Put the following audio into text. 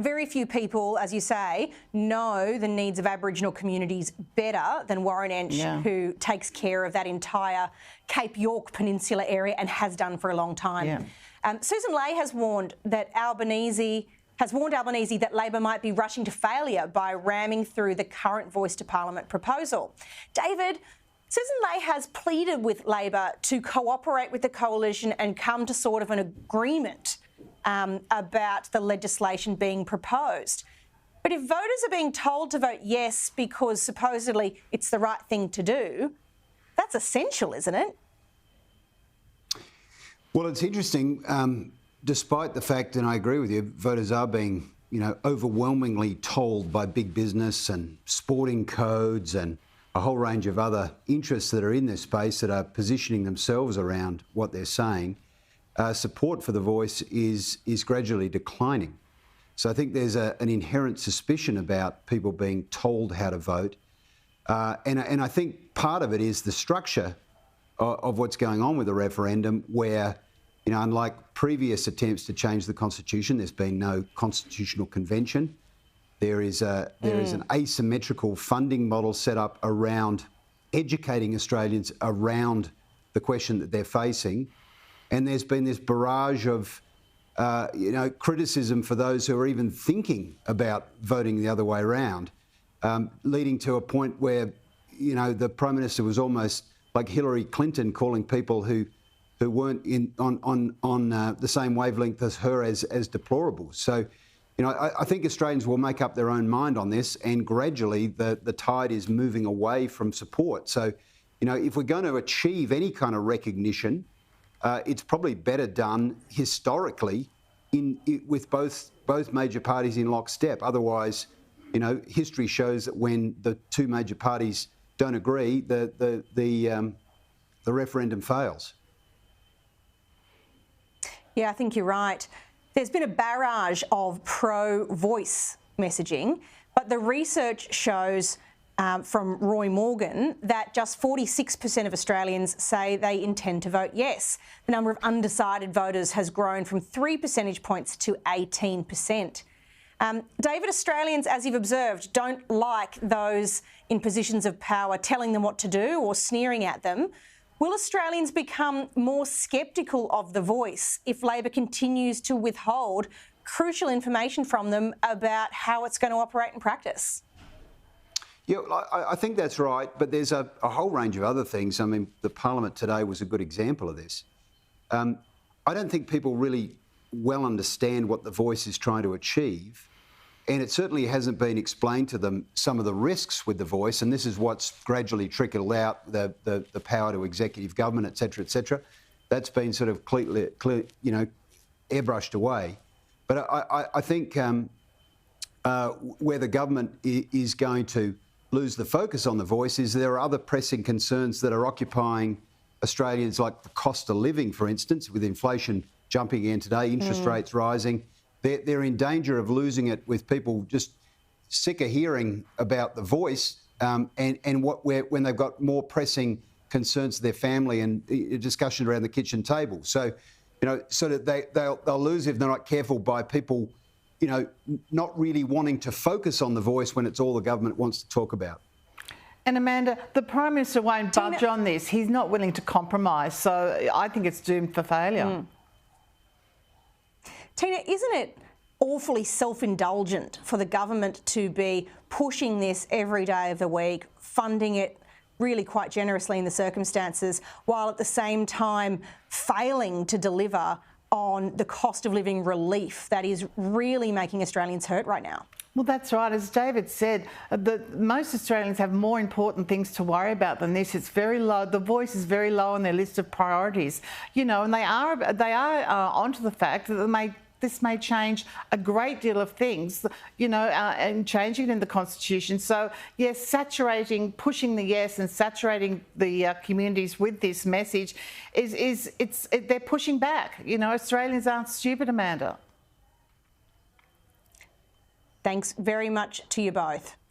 Very few people, as you say, know the needs of Aboriginal communities better than Warren Entsch, who takes care of that entire Cape York Peninsula area and has done for a long time. Susan Ley has warned Albanese that Labor might be rushing to failure by ramming through the current Voice to Parliament proposal. David, Susan Ley has pleaded with Labor to cooperate with the coalition and come to sort of an agreement about the legislation being proposed. But if voters are being told to vote yes because supposedly it's the right thing to do, that's essential, isn't it? Well, it's interesting, despite the fact, and I agree with you, voters are being, overwhelmingly told by big business and sporting codes and a whole range of other interests that are in this space that are positioning themselves around what they're saying. Support for the voice is gradually declining. So I think there's an inherent suspicion about people being told how to vote. And I think part of it is the structure of what's going on with the referendum where, unlike previous attempts to change the Constitution, there's been no constitutional convention. There is an asymmetrical funding model set up around educating Australians around the question that they're facing. And there's been this barrage of, criticism for those who are even thinking about voting the other way around, leading to a point where, the Prime Minister was almost like Hillary Clinton calling people who weren't on the same wavelength as her as deplorable. So, I think Australians will make up their own mind on this, and gradually the tide is moving away from support. So, if we're going to achieve any kind of recognition, it's probably better done historically with both major parties in lockstep. Otherwise, history shows that when the two major parties don't agree, the referendum fails. Yeah, I think you're right. There's been a barrage of pro-voice messaging, but the research shows from Roy Morgan that just 46% of Australians say they intend to vote yes. The number of undecided voters has grown from 3 percentage points to 18%. David, Australians, as you've observed, don't like those in positions of power telling them what to do or sneering at them. Will Australians become more sceptical of the voice if Labor continues to withhold crucial information from them about how it's going to operate in practice? Yeah, I think that's right, but there's a whole range of other things. I mean, the Parliament today was a good example of this. I don't think people really well understand what the voice is trying to achieve, and it certainly hasn't been explained to them some of the risks with the voice, and this is what's gradually trickled out, the power to executive government, et cetera, that's been sort of clear, airbrushed away. But I think where the government is going to lose the focus on the voice is there are other pressing concerns that are occupying Australians, like the cost of living, for instance, with inflation jumping in today, interest rates rising. They're in danger of losing it with people just sick of hearing about the voice and when they've got more pressing concerns to their family and discussion around the kitchen table. So, sort of they'll lose if they're not careful by people not really wanting to focus on the voice when it's all the government wants to talk about. And Amanda, the Prime Minister won't budge on this. He's not willing to compromise, so I think it's doomed for failure. Teena, isn't it awfully self-indulgent for the government to be pushing this every day of the week, funding it really quite generously in the circumstances, while at the same time failing to deliver on the cost of living relief that is really making Australians hurt right now? Well, that's right. As David said, most Australians have more important things to worry about than this. It's very low. The voice is very low on their list of priorities, and they are onto the fact that this may change a great deal of things, and changing it in the Constitution. So, yes, pushing the yes and saturating the communities with this message they're pushing back. Australians aren't stupid, Amanda. Thanks very much to you both.